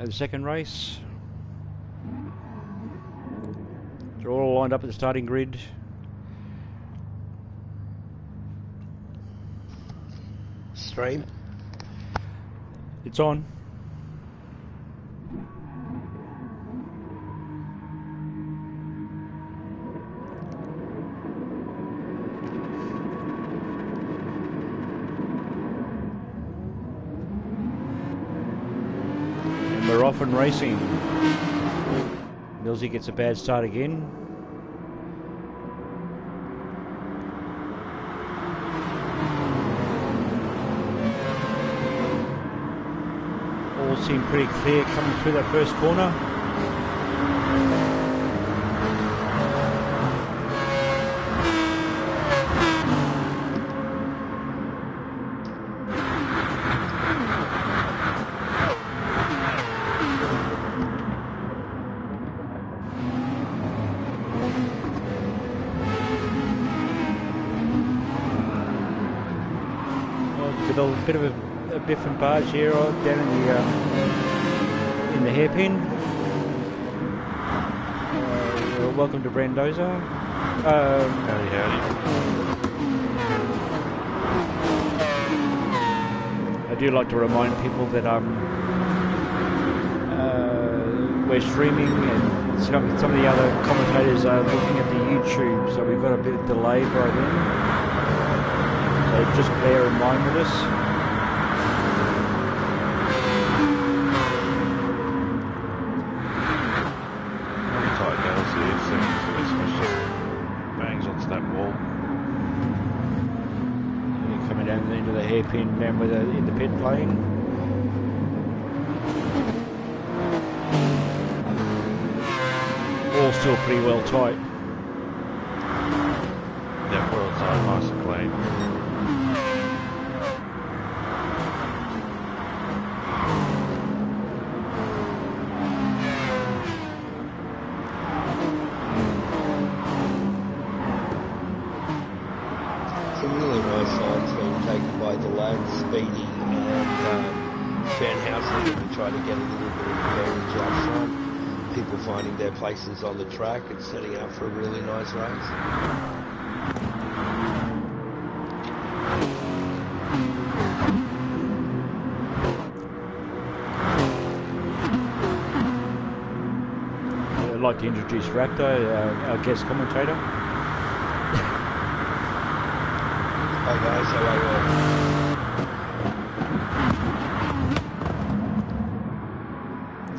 The second race. They're all lined up at the starting grid. Stream. It's on. And we're off and racing. Millsy gets a bad start again. All seem pretty clear coming through that first corner. With a bit of a biff and barge here down in the hairpin. Welcome to Brandoza. Howdy. I do like to remind people that we're streaming and some of the other commentators are looking at the YouTube, so we've got a bit of delay right in. So just bear in mind with us. Into the hairpin down with in the pit lane. All still pretty well tight. Yeah, well tight, nice and clean. Speedy and Fanhausen to try to get a little bit of advantage up front. People finding their places on the track and setting up for a really nice race. I'd like to introduce Raptor, our guest commentator. Hi guys, how are you?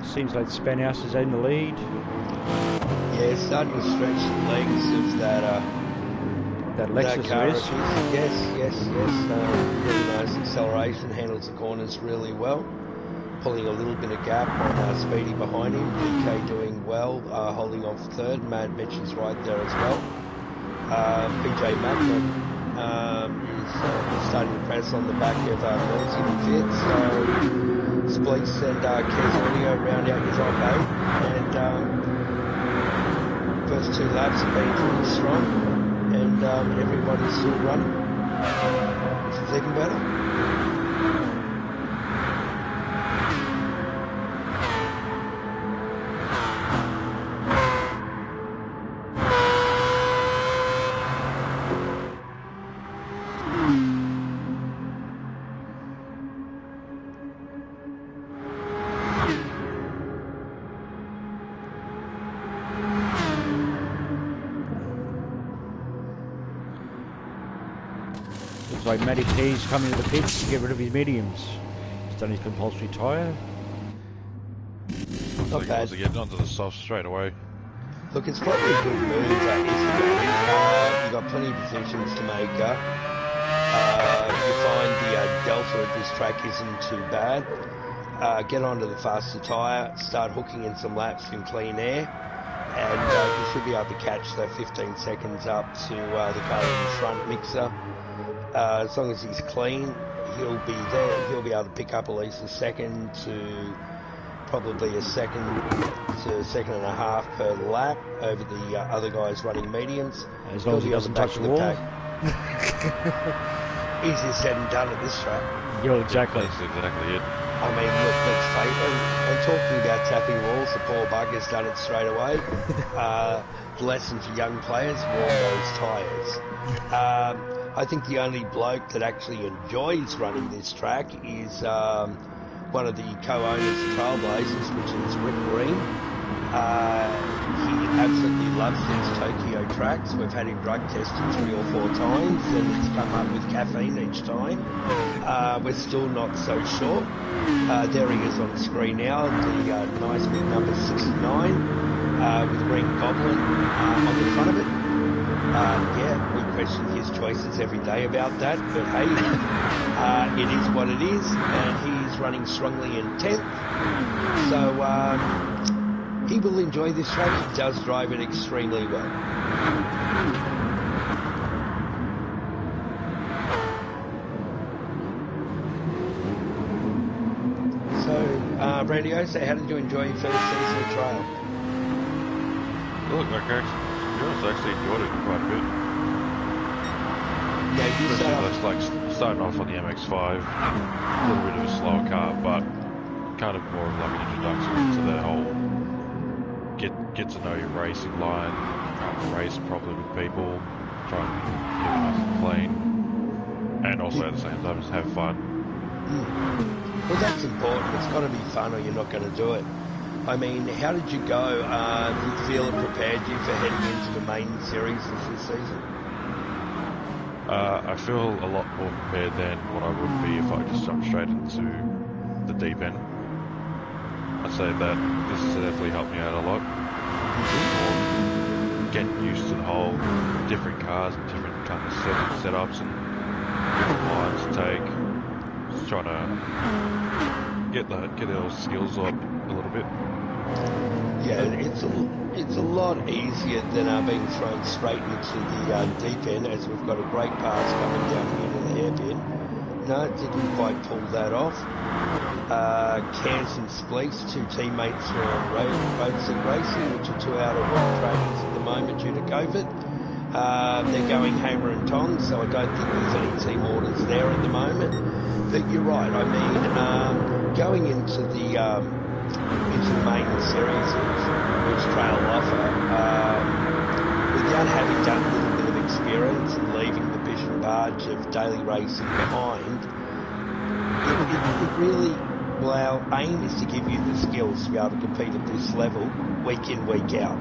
Seems like Spanhouse is in the lead. Yeah, starting to stretch the legs of that Lexus car. is. Yes. Really nice acceleration, handles the corners really well. Pulling a little bit of gap on Speedy behind him. PK doing well, holding on for third. Mad Mitch is right there as well. PJ Macklin is starting to press on the back of Millsy and Fitz. Spleece and Kes Audio round out his op 8, and first two laps have been pretty strong, and everybody's still running, which is even better. Like Matty P's coming to the pits to get rid of his mediums. He's done his compulsory tyre. Not bad. To get onto the soft straight away. Look, it's probably a good move, you've got plenty of positions to make up. You find the delta of this track isn't too bad. Get onto the faster tyre, start hooking in some laps in clean air, and you should be able to catch that 15 seconds up to the car in the front mixer. As long as he's clean, he'll be there. He'll be able to pick up at least a second to probably a second to a second and a half per lap over the other guys running mediums. As long as he doesn't touch the wall. Easier said than done at this track. You're exactly. That's exactly it. I mean, look, let's face it. And talking about tapping walls, the poor bugger's done it straight away. The lesson for young players, warm those tyres. I think the only bloke that actually enjoys running this track is one of the co-owners of Trailblazers, which is Rick Green. He absolutely loves these Tokyo tracks. We've had him drug tested 3 or 4 times and it's come up with caffeine each time. We're still not so sure. There he is on the screen now, the nice big number 69 with Green Goblin on the front of it. Yeah, we question his choices every day about that, but hey, it is what it is, and he's running strongly in 10th. So he will enjoy this track. He does drive it extremely well. So, Randy Osa, how did you enjoy your first season of Trail? Look, I actually enjoyed it quite a bit. Yeah, you Especially like starting off on the MX-5, a little bit of a slower car, but kind of more of like an introduction to the whole get to know your racing line, race properly with people, try and keep it nice and clean, and also at the same time just have fun. Well, that's important. It's got to be fun or you're not going to do it. I mean, how did you go? Did you feel it prepared you for heading into the main series this season? I feel a lot more prepared than what I would be if I just jumped straight into the deep end. I'd say that this has definitely helped me out a lot. Getting used to the whole different cars and different kind of setups and different lines to take. Just trying to get those skills up a little bit. Yeah, it's a lot easier than being thrown straight into the deep end, as we've got a great pass coming down here in the hairpin. No, it didn't quite pull that off. Cairns and Spleece, 2 teammates from Road Sig Racing, which are 2 out of 1 trainings at the moment due to COVID. They're going hammer and tongs, so I don't think there's any team orders there at the moment. But you're right, I mean, going into the main series which Trail offer, without having done a little bit of experience and leaving the vision barge of daily racing behind, it really, well, our aim is to give you the skills to be able to compete at this level week in, week out.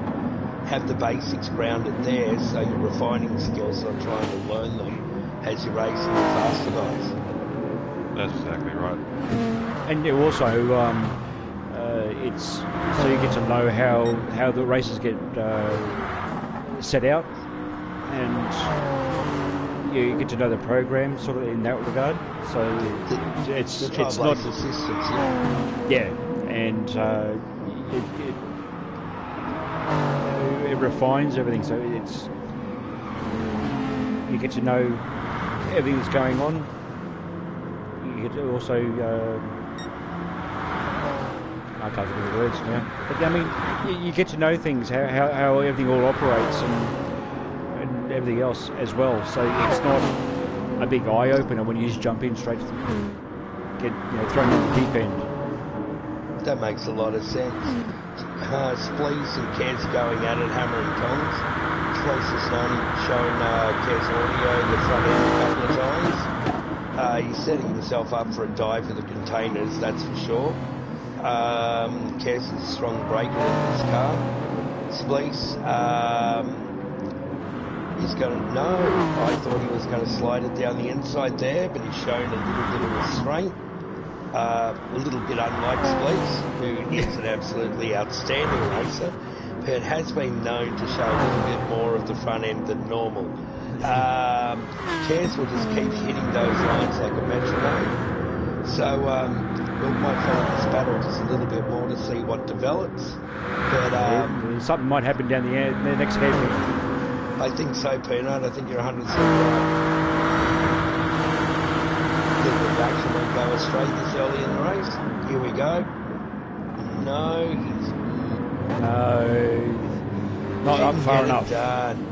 Have the basics grounded there so you're refining skills, not trying to learn them as you're racing the faster guys. That's exactly right. And you also, it's so you get to know how the races get set out, and you get to know the program sort of in that regard. So it's not systems, and it refines everything. So you get to know everything that's going on. You get to also. I can't think of the words now. But I mean, you get to know things, how everything all operates and everything else as well. So it's not a big eye opener when you just jump in straight to get thrown in the deep end. That makes a lot of sense. Spleece and Kez going at it, hammer and tongs. Spleece has shown Kez audio the front end a couple of times. He's setting himself up for a dive for the containers, that's for sure. Kez is a strong braker in this car. Spleece, he's going to, no, I thought he was going to slide it down the inside there, but he's shown a little bit of restraint. A little bit unlike Spleece, who is an absolutely outstanding racer, but has been known to show a little bit more of the front end than normal. Kez will just keep hitting those lines like a metronome. So, we might follow this battle just a little bit more to see what develops. But something might happen down the next hairpin. I think so, Peanut. I think you're 100% right. The action won't go astray this early in the race. Here we go. No, not up far enough.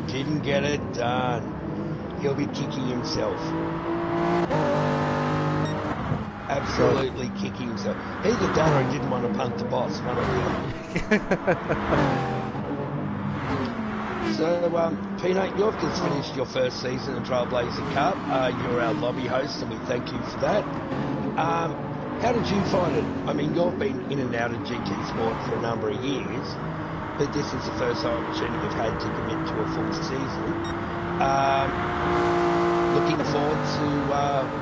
Didn't get it done. He'll be kicking himself. absolutely kicking himself. Either that or he didn't want to punt the boss, one or the other. So, Peanut, you've just finished your first season of Trailblazer Cup. You're our lobby host, and we thank you for that. How did you find it? I mean, you've been in and out of GT Sport for a number of years, but this is the first opportunity you've had to commit to a full season. Looking forward to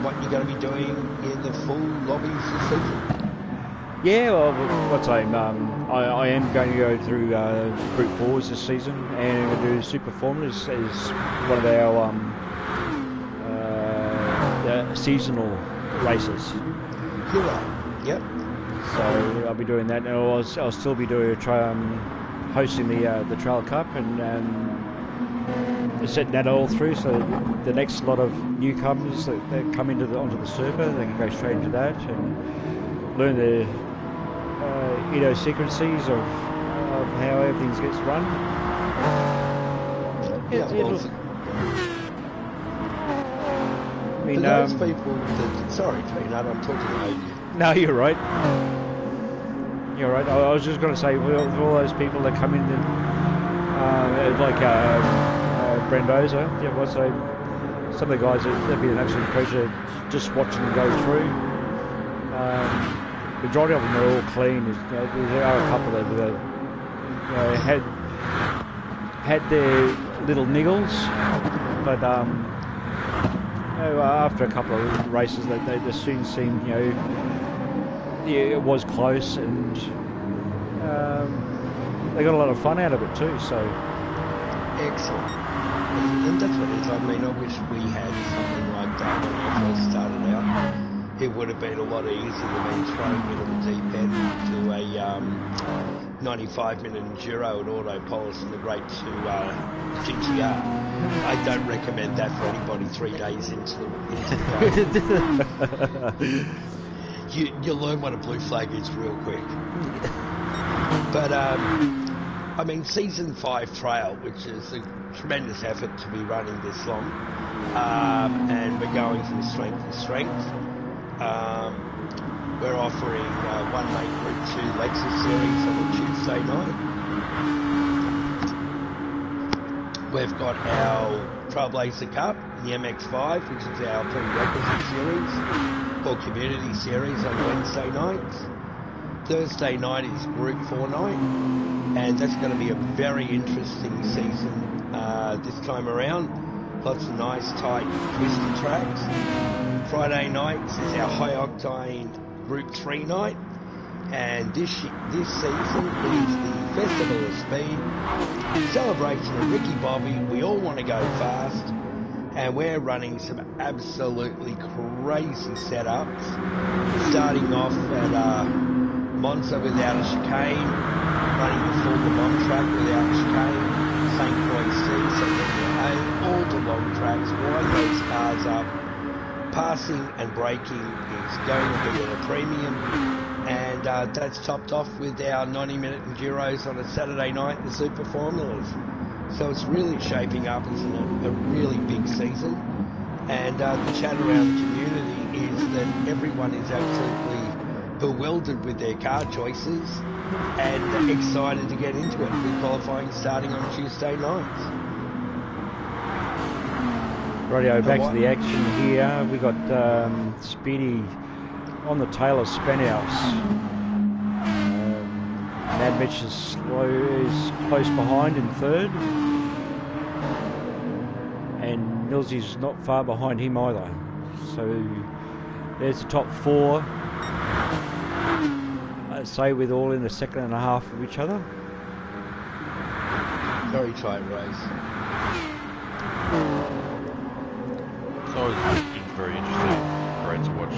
what you're going to be doing in the full lobbies this season. Yeah, well, what's I am going to go through Group 4s this season, and we're going to do Super Formulas as one of our seasonal races. Cool. Yep. So I'll be doing that, and I'll still be doing hosting the Trail Cup and setting that all through. So the next lot of newcomers that come onto the server, they can go straight into that and learn the idiosyncrasies of how everything gets run. For those people that... Sorry, Peanut, I'm talking over you. No, you're right. You're right. I was just going to say, for all those people that come in and like Brendoza, some of the guys, that'd be an absolute pleasure just watching them go through. The majority of them are all clean. There are a couple that had their little niggles, but after a couple of races, they just soon seemed, it was close, and they got a lot of fun out of it too. So excellent, and that's what it is. I mean, I wish we had something like that when I first started out. It would have been a lot easier than throwing me to the deep end to a 95-minute enduro and autopolis and the Great to GTR. I don't recommend that for anybody 3 days into the game. You learn what a blue flag is real quick. But I mean, season 5 trail, which is a tremendous effort to be running this long, and we're going from strength to strength. We're offering one mate Group 2 Lexus series on a Tuesday night. We've got our Trailblazer Cup, the MX5, which is our prerequisite series, or community series on Wednesday nights. Thursday night is Group 4 night, and that's going to be a very interesting season this time around. Lots of nice, tight, twisty tracks. Friday nights is our high octane Group 3 night, and this season is the Festival of Speed, celebration of Ricky Bobby. We all want to go fast, and we're running some absolutely crazy setups, starting off at Monza without a chicane, running the full Le Mans track without a chicane, St. Croix C, all the long tracks, wind those cars up. Passing and braking is going to be at a premium, and that's topped off with our 90-minute enduros on a Saturday night in the Super Formulas. So it's really shaping up as a really big season, and the chat around the community is that everyone is absolutely bewildered with their car choices and excited to get into it, with qualifying starting on Tuesday nights. Rightio, back to the action here. We got Speedy on the tail of Spenhouse. Mad Mitch is close behind in third, and Millsy's not far behind him either. So there's the top 4. I'd say with all in the second and a half of each other. Very tight race. It's always very interesting, great to watch,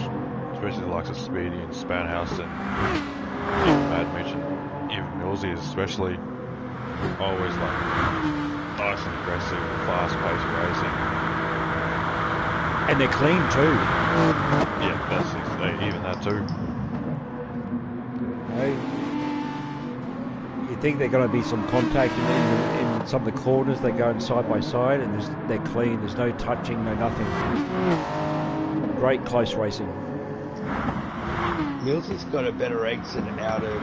especially the likes of Speedy and Spanhouse and even Mad Mitch and even Millsy especially. Always like nice and aggressive, fast-paced racing. And they're clean too. Yeah, that's even that too. You think they're going to be some contact in some of the corners. They're going side by side, and they're clean. There's no touching, no nothing. Great close racing. Millsy's got a better exit out of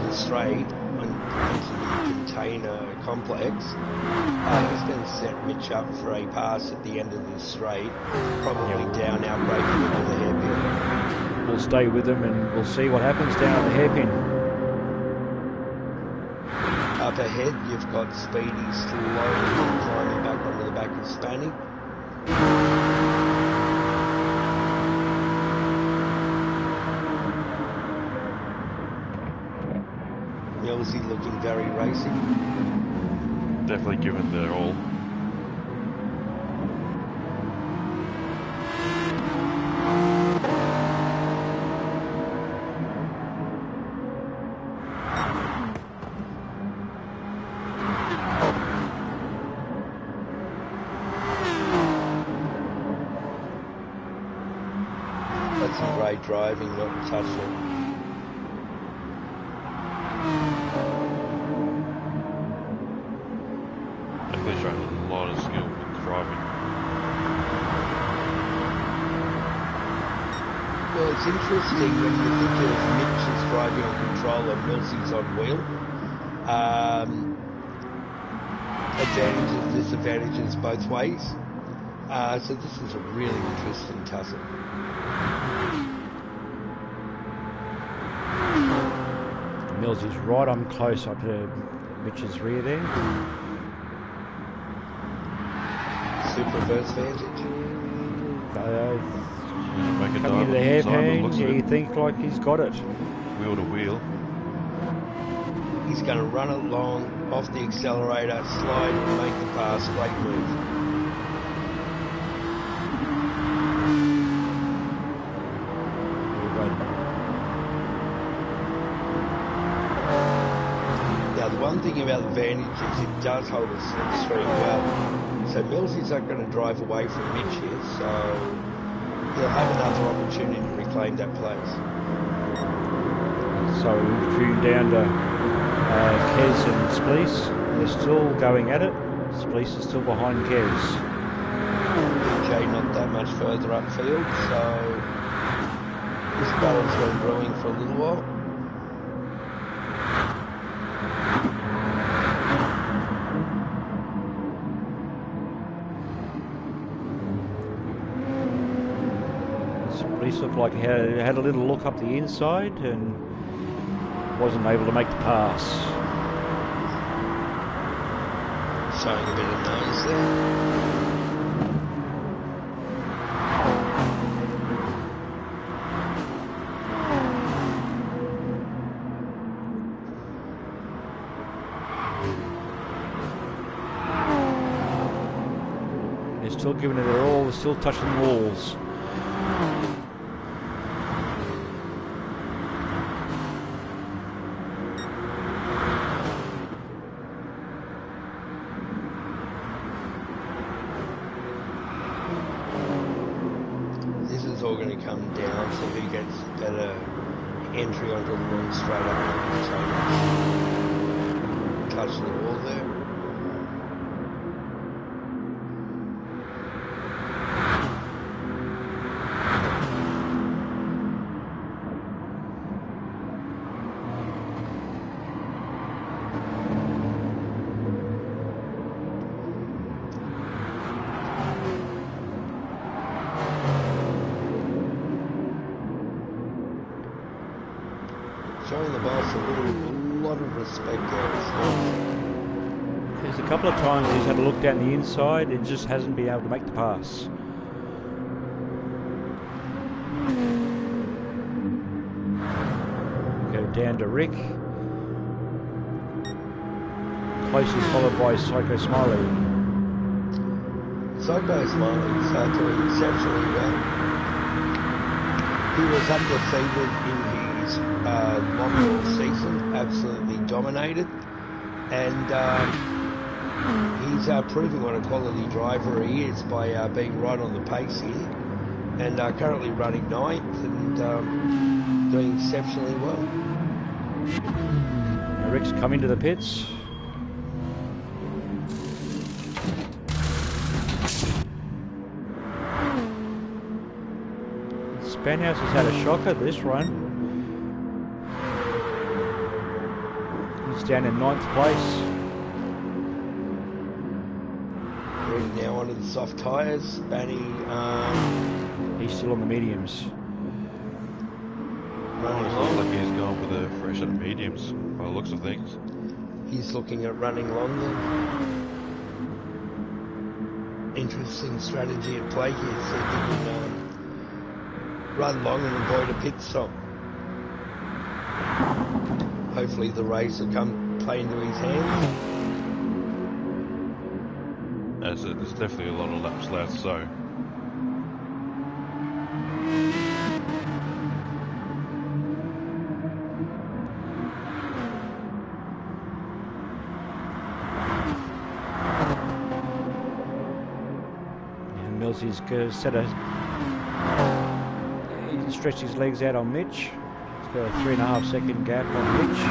the straight into the container complex. He's going to set Mitch up for a pass at the end of this straight, probably down our braking into the hairpin. We'll stay with them and we'll see what happens down at the hairpin. Up ahead, you've got Speedy slowly climbing back onto the back of Spanny. Millsy looking very racing. Definitely given their all. That's some great driving, not touching. Definitely showing a lot of skill with driving. Well, it's interesting when you think of Mitch is driving on control and Millsy's on wheel. Advantages, disadvantages both ways. So this is a really interesting tussle. Millsy's right on close up to Mitch's rear there. Super reverse advantage. Make a Coming into the dive on hairpin, the side, you think like he's got it. wheel to wheel. He's going to run it long, off the accelerator, slide and make the pass. Great move. Now the one thing about the Vantage is it does hold a slipstream well. So Millsy's not going to drive away from Mitch here, so he'll have another opportunity to reclaim that place. So we've tuned down to Kez and Spleece. They're still going at it. Spleece is still behind Kez. Jay not that much further upfield, so this battle's been brewing for a little while. Spleece looked like he had a little look up the inside and wasn't able to make the pass. Showing a bit of nose there. They're still giving it their all, they're still touching the walls. This is all going to come down to who gets better entry onto the long straight up and touch the wall there. Showing the boss a lot of respect there. There's a couple of times he's had a look down the inside and just hasn't been able to make the pass. Go down to Rick. Closely followed by Psycho Smiley. Psycho Smiley's doing exceptionally well. He was undefeated in his long season, absolutely dominated, and he's proving what a quality driver he is by being right on the pace here, and currently running 9th and doing exceptionally well. Rick's come into the pits. Spanhouse has had a shocker this run. He's down in 9th place. We're now onto the soft tyres. Benny, He's still on the mediums. running Looks long. like he's gone for the fresh set of mediums by the looks of things. He's looking at running long then. Interesting strategy at play here. So he can run long and avoid a pit stop. Hopefully the race will come play into his hands. There's definitely a lot of laps left, so Millsy's going to he stretched his legs out on Mitch. He's got a 3.5 second gap on Mitch.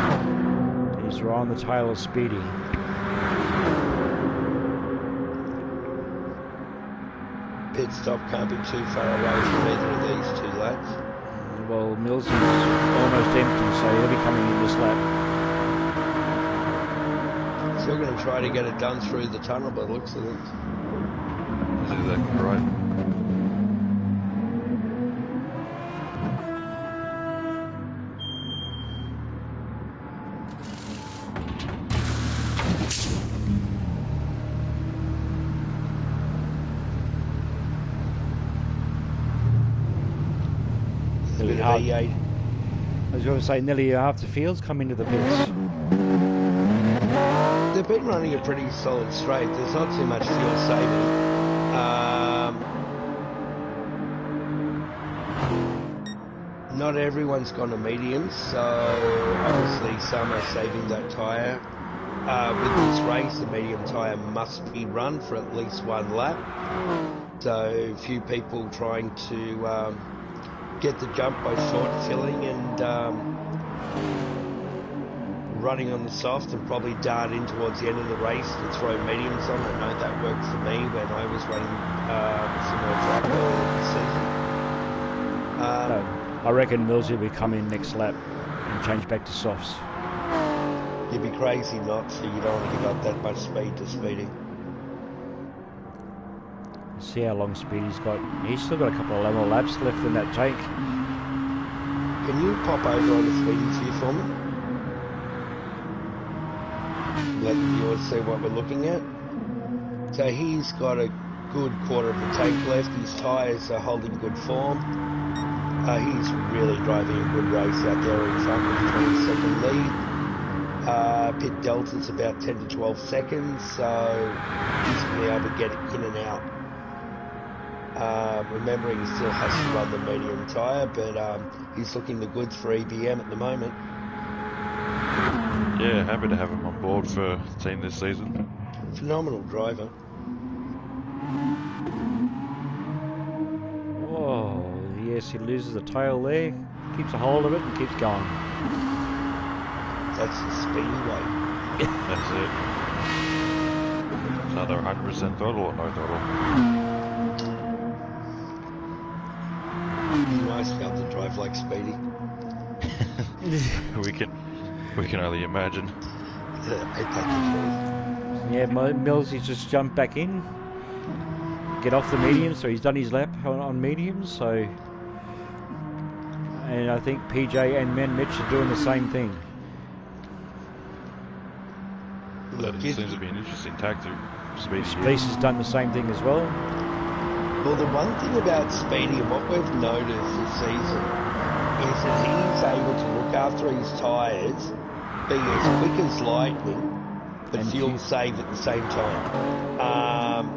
He's right on the tail of Speedy. Pit stop can't be too far away from either of these two lads. Well, Millsy's almost empty, so he'll be coming in this lap. Still going to try to get it done through the tunnel by the looks of it. that's exactly right. A bit of hard. V8. I was going to say nearly half the field's come into the pits. They've been running a pretty solid straight. There's not too much fuel saving. Not everyone's gone to mediums, so obviously some are saving that tyre. With this race, the medium tyre must be run for at least one lap. So few people trying to get the jump by short filling and running on the soft and probably dart in towards the end of the race to throw mediums on. I know that worked for me when I was running similar track earlier this season. I reckon Millsy will come in next lap and change back to softs. You'd be crazy not to. You don't want to give up that much speed to Speedy. See how long Speedy's got. He's still got a couple of more laps left in that tank. Can you pop over on the Speedy's view for me? Let the viewers see what we're looking at. So he's got a good quarter of the tank left. His tyres are holding good form. He's really driving a good race out there in front with 20-second lead. Pit delta's about 10 to 12 seconds, so he's going to be able to get in and out. Remembering he still has to run the medium tyre, but he's looking the goods for EBM at the moment. Yeah, happy to have him on board for the team this season. Phenomenal driver. Whoa, yes, he loses the tail there, keeps a hold of it and keeps going. That's the Speedy way. That's it. Another 100% throttle or no throttle. It'd be nice to be able to drive like Speedy. We can only imagine. Yeah, Millsy's just jumped back in, get off the mediums, so he's done his lap on mediums, so, and I think PJ and Mitch are doing the same thing. That seems to be an interesting tactic. Speedy Speece has done the same thing as well. Well, the one thing about Speedy and what we've noticed this season is that he's able to look after his tyres, being as quick as lightning, but And fuel save at the same time.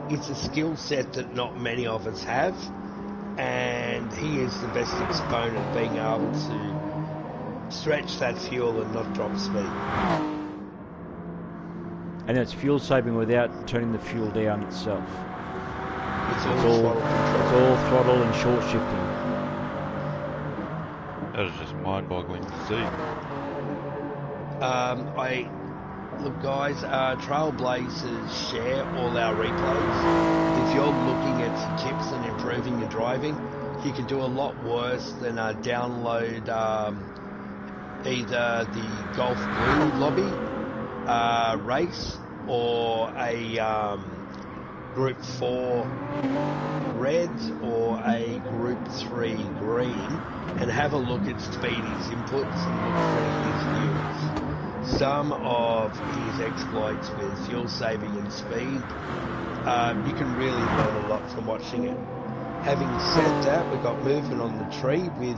It's a skill set that not many of us have, and he is the best exponent being able to stretch that fuel and not drop speed. And it's fuel saving without turning the fuel down itself. It's all throttle control. It's all throttle and short shifting. That is just mind-boggling to see. Look guys, Trailblazers share all our replays. If you're looking at some tips and improving your driving, you can do a lot worse than download either the Golf Blue Lobby race or a Group 4 red or a Group 3 green, and have a look at Speedy's inputs and look for his views. Some of his exploits with fuel saving and speed, you can really learn a lot from watching it. Having said that, we've got movement on the tree with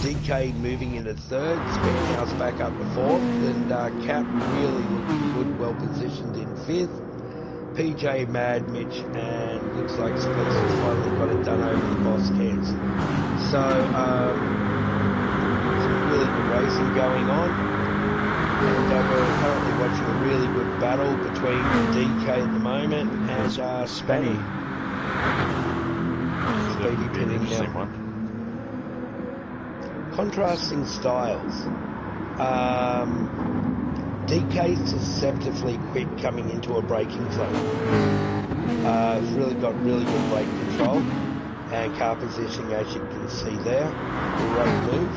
DK moving into third, Spinhouse back up to fourth, and Cap really looking good, well positioned in fifth. PJ, Mad, Mitch, and looks like Spence has finally got it done over the boss Kez. So, some really good racing going on. And we're currently watching a really good battle between DK at the moment and Spanny. Speedy pinning now. Contrasting styles. DK's deceptively quick coming into a braking zone. It's really got really good brake control and car positioning, as you can see there. Great move.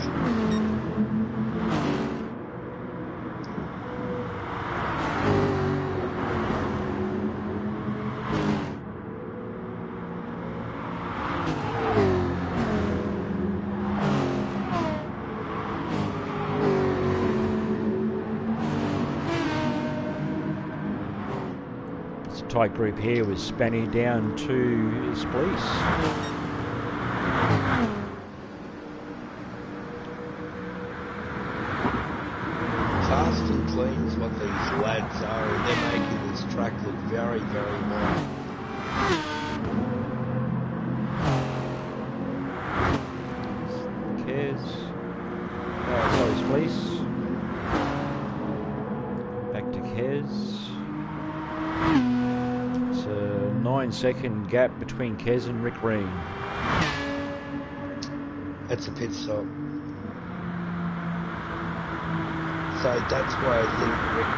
Tight group here with Spanny down to Spleece. Fast and clean is what these lads are, and they're making this track look very, very well. Kez. Sorry, Spleece. Back to Kez. 9-second gap between Kez and Rick Reen. That's a pit stop. So that's why I think Rick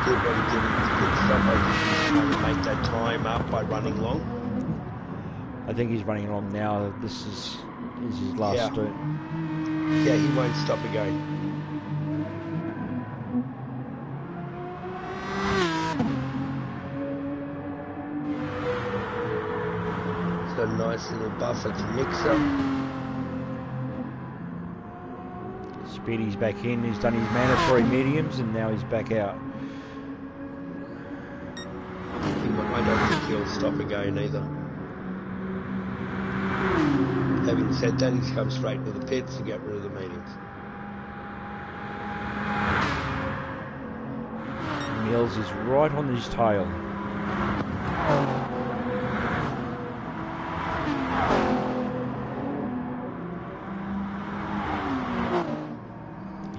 did what he did in his pit stop. I think he's trying to make that time up by running long. I think he's running along now. This is his last stint. Yeah, he won't stop again. A nice little buffer to Mixer. Speedy's back in. He's done his mandatory mediums and now he's back out. I don't think he'll stop again either. Having said that, he's come straight to the pits to get rid of the mediums. Mills is right on his tail.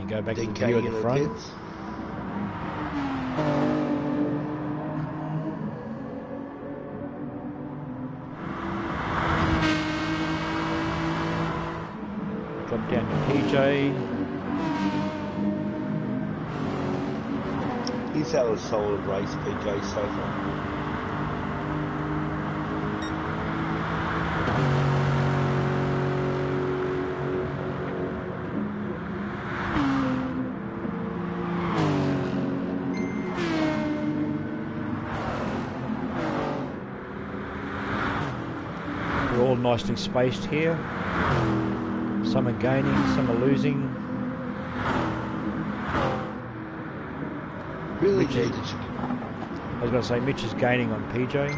Go back and view at the front. Pits. Drop down to PJ. He's had a solid race, PJ, so far. All nicely spaced here. Some are gaining, some are losing. Really I was going to say Mitch is gaining on PJ.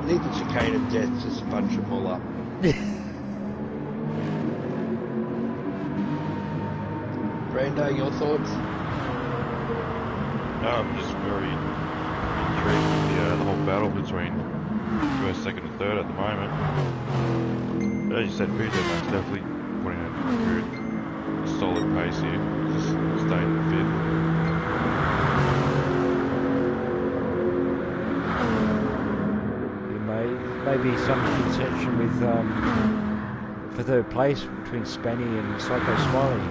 Need the chicane of death, just bunch them all up. Brando, your thoughts? No, I'm just very intrigued with the whole battle between first, second and third at the moment. As you said, PJ Max definitely putting a good, solid pace here, just staying fit. Maybe some contention with for third place between Spanny and Psycho Smiley.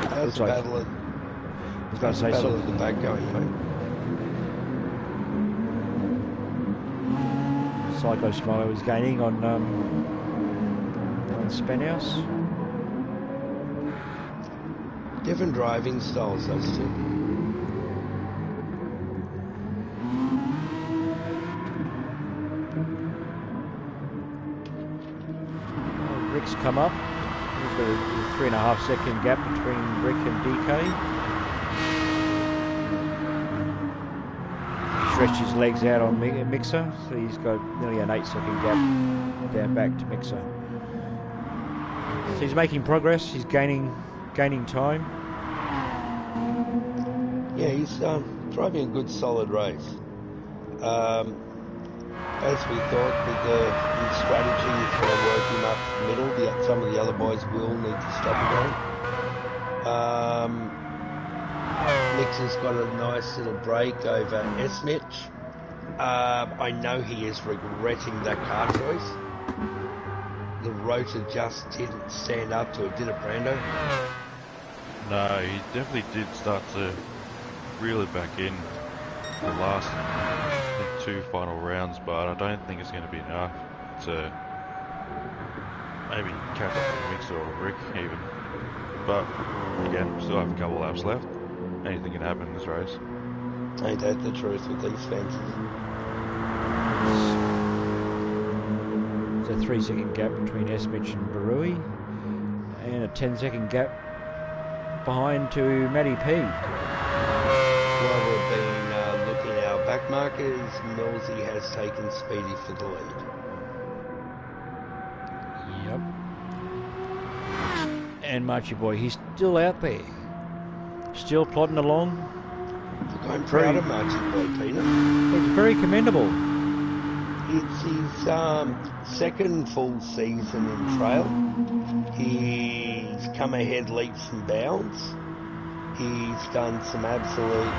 That's a battle of I was going to say Battle something. at the back going, mate. Psycho Smilo is gaining on Spanhouse. Different driving styles, those two. Rick's come up. There's got a 3.5 second gap between Rick and DK. Stretched his legs out on Mixer, so he's got nearly an 8 second gap down back to Mixer. So he's making progress. He's gaining time. Yeah, he's driving a good, solid race. As we thought, with his strategy is going to work him up the middle. Some of the other boys will need to stop again. Mixer's got a nice little break over Esmich. I know he is regretting that car choice. The rotor just didn't stand up to it, did it, Brando? No, he definitely did start to reel it back in the last, I think, 2 final rounds, but I don't think it's going to be enough to maybe catch up with Mixer or Rick even. But again, we still have a couple laps left. Anything can happen in this race. Ain't that the truth with these fences? There's a 3 second gap between Esmich and Barui, and a 10 second gap behind to Matty P. While we've been looking at our back markers, Millsy has taken Speedy for the lead. Yep. And Marchie Boy, he's still out there. Still plodding along. Look, I'm proud of Marchie Boy, Peter. It's very commendable. It's his second full season in trail. He's come ahead leaps and bounds. He's done some absolutely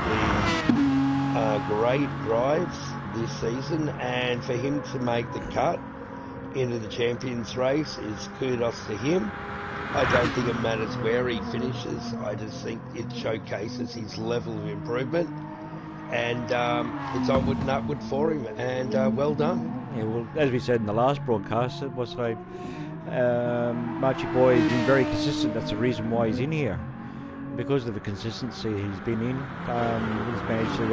great drives this season, and for him to make the cut into the Champions race is kudos to him. I don't think it matters where he finishes. I just think it showcases his level of improvement, and it's onward and upward for him, and well done. Yeah, well, as we said in the last broadcast, it was like Marchie Boy has been very consistent. That's the reason why he's in here. Because of the consistency he's been in, he's managed to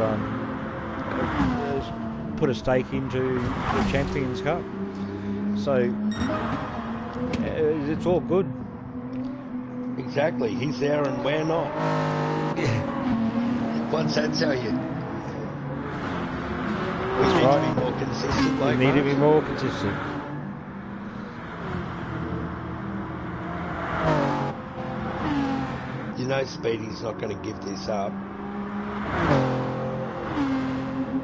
put a stake into the Champions Cup. So it's all good. Exactly, he's there and we're not. What's that tell you? We need to be more consistent. We need to be more consistent. You know Speedy's not going to give this up.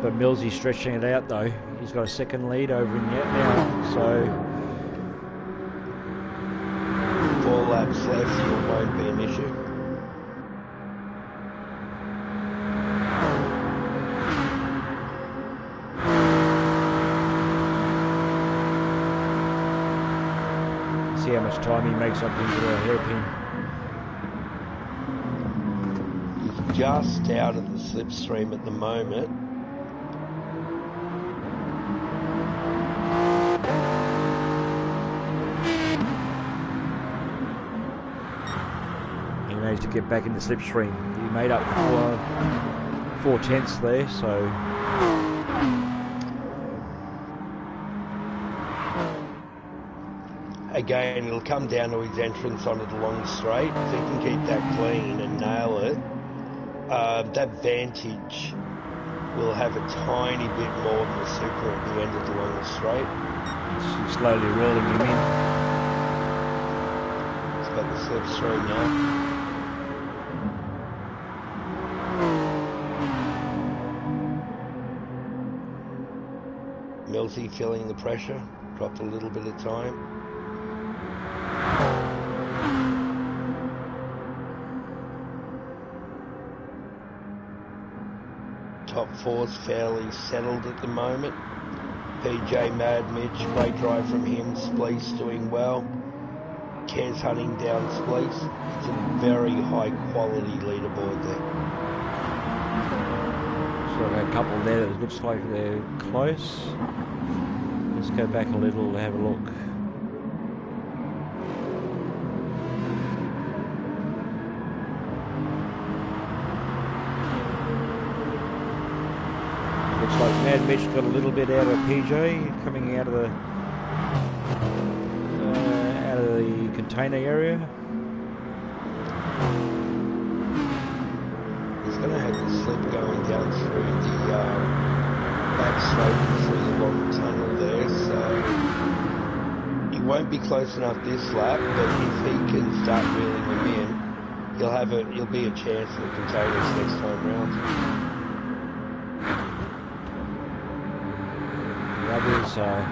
But Millsy's stretching it out though. He's got a second lead over in yet now, so 4 laps left, so it won't be an issue. see how much time he makes up into a hairpin. He's just out of the slipstream at the moment. He managed to get back in the slipstream. He made up for 4/10 there, so again, it'll come down to his entrance onto the long straight. If he can keep that clean and nail it, that Vantage will have a tiny bit more than the Super at the end of the long straight. she's slowly rolling him in. It's got the slipstream now. Millsy feeling the pressure, dropped a little bit of time. Top four's fairly settled at the moment. PJ Mad Mitch, great drive from him. Spleece doing well. Kez hunting down Spleece. It's a very high quality leaderboard there. So a couple there that looks like they're close. Let's go back a little to have a look. Looks like Mad Mitch got a little bit out of PJ coming out of the container area. He's going to have the slip going down through the back straight through the long tunnel there, so he won't be close enough this lap, but if he can start reeling them in, he'll be a chance in the containers next time round. The others are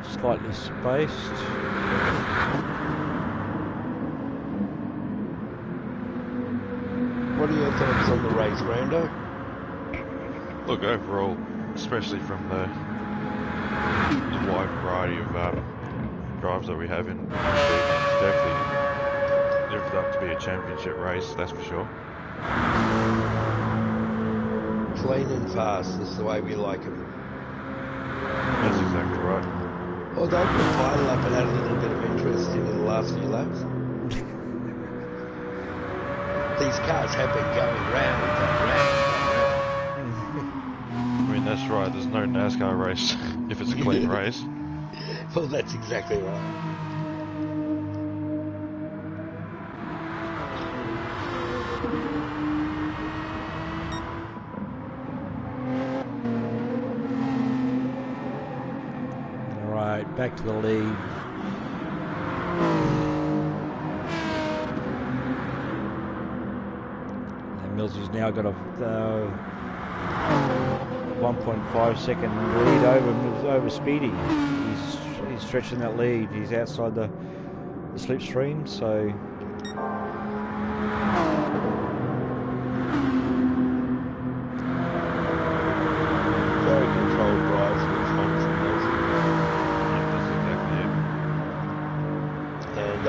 slightly spaced. What are your thoughts on the race, Brando? Look, overall, especially from the wide variety of drives that we have in definitely lived up to be a championship race, that's for sure. Clean and fast is the way we like them. That's exactly right. Although the final up and had a little bit of interest in the last few laps. These cars have been going round and round. I mean, that's right, there's no NASCAR race if it's a clean race. Well, that's exactly right. Back to the lead. And Millsy's now got a 1.5 second lead over Speedy. He's stretching that lead. He's outside the slipstream, so very controlled drives with Thomas and Millsy.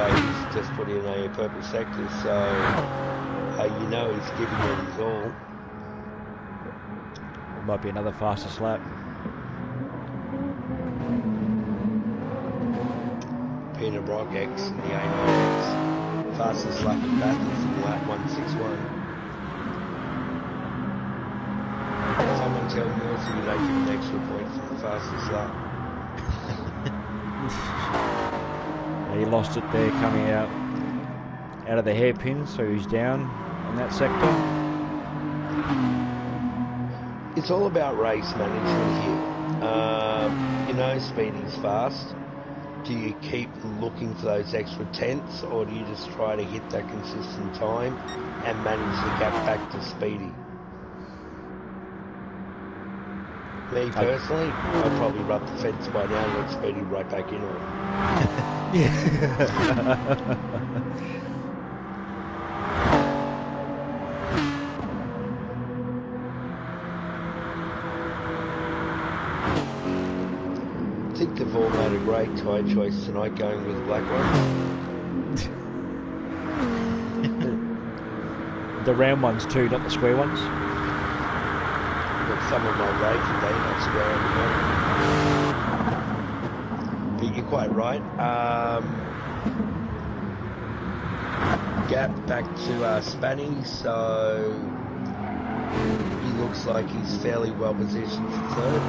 He's just put in a purple sector, so you know he's giving it his all. It might be another fastest lap. Peanut Rock X and the A9X. Fastest lap at Bathurst in lap 161. Someone tell Millsy they give an extra point for the fastest lap. He lost it there coming out of the hairpin, so he's down in that sector. It's all about race management here. You know Speedy's fast. Do you keep looking for those extra tenths, or do you just try to hit that consistent time and manage the gap back to Speedy? Me personally, I'd probably rub the fence by now and let Speedy right back in on him. I think they've all made a great tyre choice tonight going with the black ones. The round ones too, not the square ones. But some of my racing, they're not square anymore. But you're quite right. Gap back to Spanny, so he looks like he's fairly well positioned for third.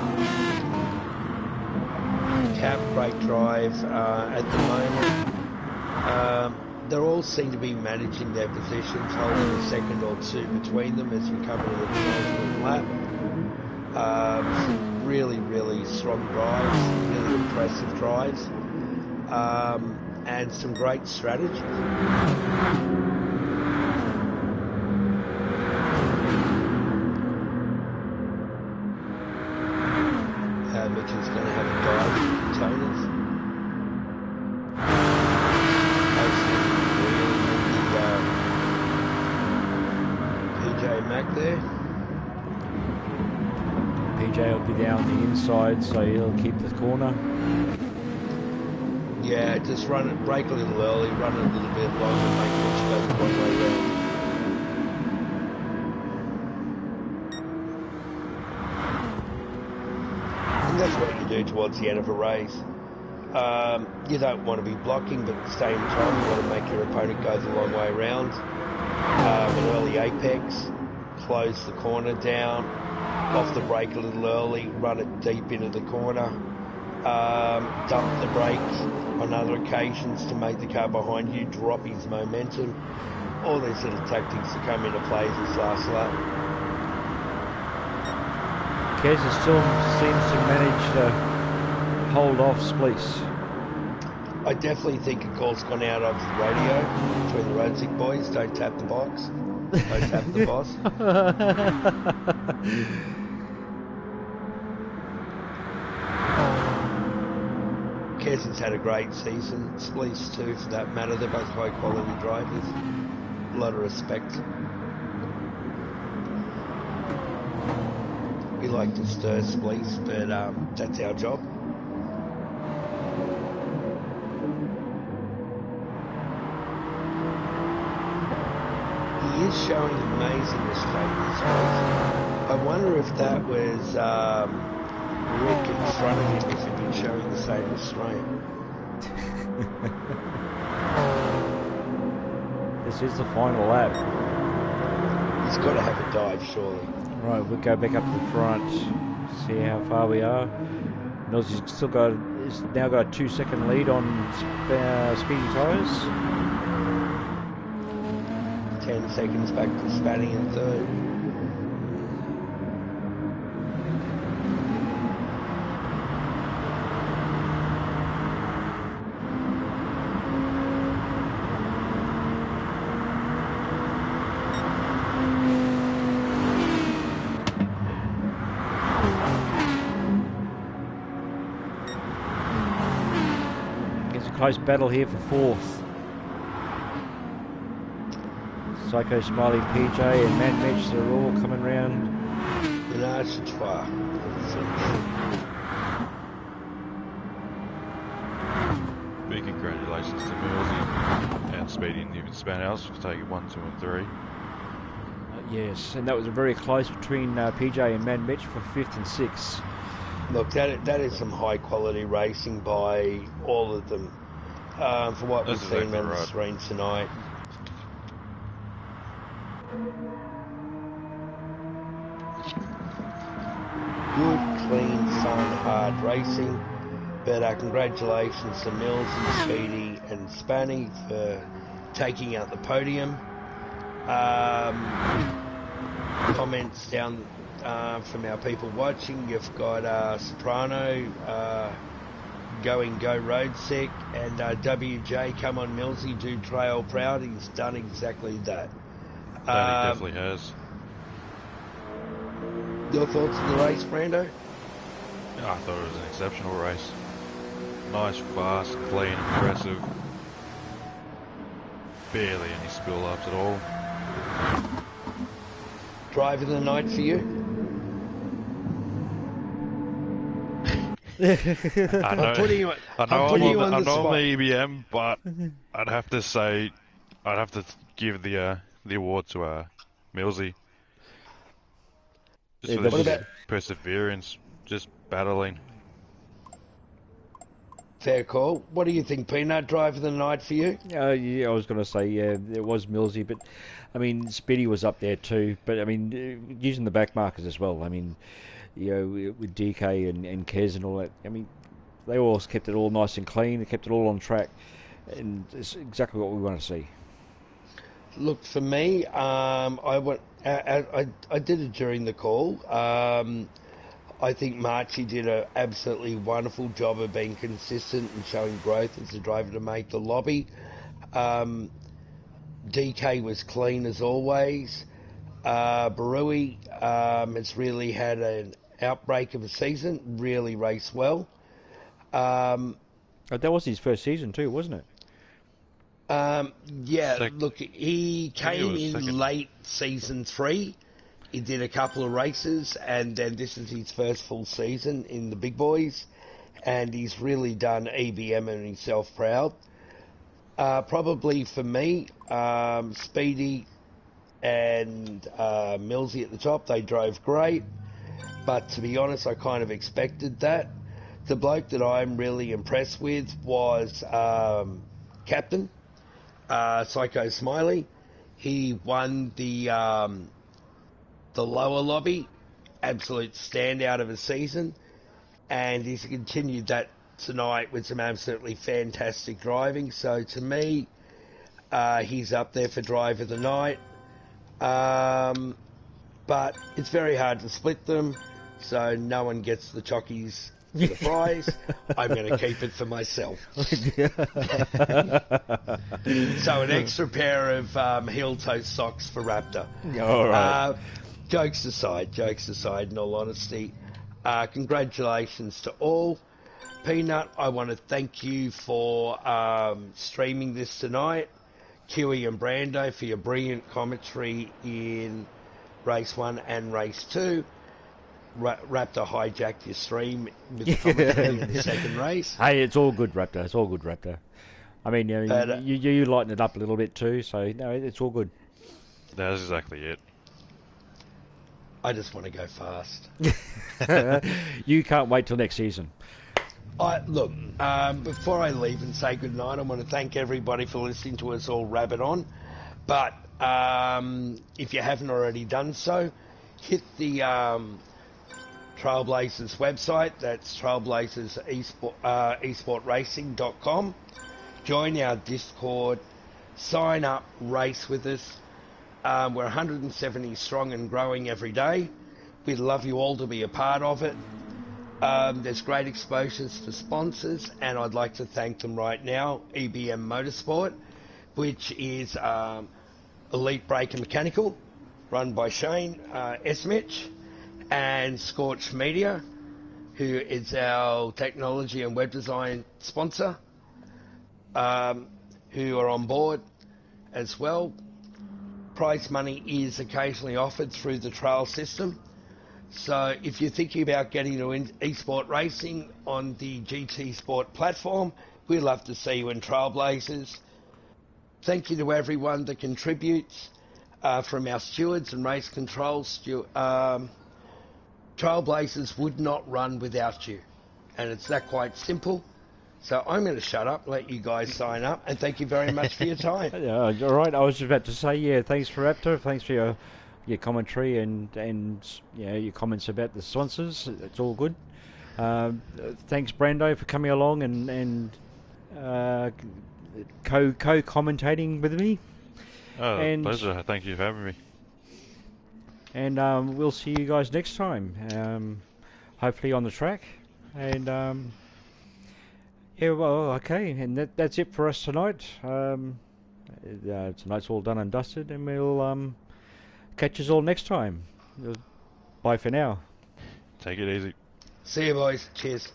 Cap, great drive at the moment. They all seem to be managing their positions, holding a second or two between them as we come into the penultimate lap. Really, really strong drives, really impressive drives, and some great strategy. Mitchell's going to have a dive with containers. PJ Mac there. PJ will be down the inside, so he'll keep the corner. Yeah, just run it, brake a little early, run it a little bit longer, make sure she goes one way round. that's what you do towards the end of a race. You don't want to be blocking, but at the same time you want to make your opponent go the long way around. An early apex, close the corner down, off the brake a little early, run it deep into the corner, dump the brake on other occasions to make the car behind you drop his momentum. All these little tactics that come into play this last lap. Kez still seems to manage to hold off Spleece. I definitely think a call's gone out of the radio between the Road Sick boys. Don't tap the box. Don't tap the boss. Kez has had a great season. Spleece too, for that matter. They're both high quality drivers. A lot of respect. We like to stir Spleece, but that's our job. He is showing amazing restraint in this race. I wonder if that was Rick in front of him, if he'd been showing the same restraint. This is the final lap. He's got to have a dive, surely. Right, we'll go back up to the front, see how far we are. Millsy's now got a 2-second lead on Speedy tyres. 10 seconds back to Spanny in third. Close battle here for fourth. Psycho Smiley PJ and Mad Mitch, they're all coming round. Menage a trois. Big congratulations to Millsy and Speedy and the Spanhouse for taking 1, 2 and 3. Yes, and that was very close between PJ and Mad Mitch for 5th and 6th. Look, that is some high quality racing by all of them. For what we've seen on the screen tonight. Good, clean, fun, hard racing. But congratulations to Mills and Speedy and Spanny for taking out the podium. Comments down from our people watching. You've got Soprano going Go Road Sick, and WJ, come on Millsy, do Trail proud. He's done exactly that. He definitely has. Your thoughts on the race, Brando? I thought it was an exceptional race. Nice, fast, clean, impressive. Barely any spill ups at all. Drive of the night for you? I know, I'm putting you I'm on the EBM, but I'd have to say, I'd have to give the award to Millsy. Just for this perseverance, just battling. Fair call. What do you think, Peanut? Drive of the night for you? Yeah, I was going to say, yeah, it was Millsy, but I mean, Speedy was up there too. But I mean, using the back markers as well. I mean, you know, with DK and Kez and all that. I mean, they all kept it all nice and clean. They kept it all on track, and it's exactly what we want to see. Look, for me, I did it during the call. I think Marchie did an absolutely wonderful job of being consistent and showing growth as a driver to make the lobby. DK was clean as always. Barui has really had an outbreak of a season, really raced well. That was his first season too, wasn't it? Yeah, look, he came in late season 3. He did a couple of races, and then this is his first full season in the big boys, and he's really done EBM and himself proud. Probably for me, Speedy and Millsy at the top, they drove great. but to be honest, I kind of expected that. The bloke that I'm really impressed with was Captain Psycho Smiley. He won the lower lobby, absolute standout of a season, and he's continued that tonight with some absolutely fantastic driving. So to me, he's up there for drive of the night. But it's very hard to split them, so no one gets the chockies for the prize. I'm going to keep it for myself. So an extra pair of heel-toe socks for Raptor. All right. Jokes aside, in all honesty, congratulations to all. Peanut, I want to thank you for streaming this tonight. Kiwi and Brando for your brilliant commentary in Race 1 and Race 2. Raptor hijacked your stream with the commentary in the second race. Hey, it's all good, Raptor. It's all good, Raptor. I mean, you lighten it up a little bit too, so no, it's all good. That's exactly it. I just want to go fast. You can't wait till next season. Look, before I leave and say goodnight, I want to thank everybody for listening to us all rabbit on. But if you haven't already done so, hit the Trailblazers website. That's trailblazersesportracing.com. Join our Discord. Sign up, race with us. We're 170 strong and growing every day. We'd love you all to be a part of it. There's great exposures for sponsors, and I'd like to thank them right now. EBM Motorsport, which is Elite Brake and Mechanical, run by Shane Esmich, and Scorch Media, who is our technology and web design sponsor, who are on board as well. Prize money is occasionally offered through the trail system. So if you're thinking about getting into esport racing on the GT Sport platform, we'd love to see you in Trailblazers. Thank you to everyone that contributes, from our stewards and race control. Trailblazers would not run without you. And it's that quite simple. So I'm going to shut up, let you guys sign up, and thank you very much for your time. Yeah, all right. I was just about to say, yeah, thanks for Raptor. Thanks for your commentary and your comments about the sponsors. It's all good. Thanks, Brando, for coming along and co-commentating with me. Oh, and pleasure. Thank you for having me. And we'll see you guys next time. Hopefully on the track. And yeah, well, okay. And that's it for us tonight. Tonight's all done and dusted, and we'll catch us all next time. Bye for now. Take it easy. See you, boys. Cheers.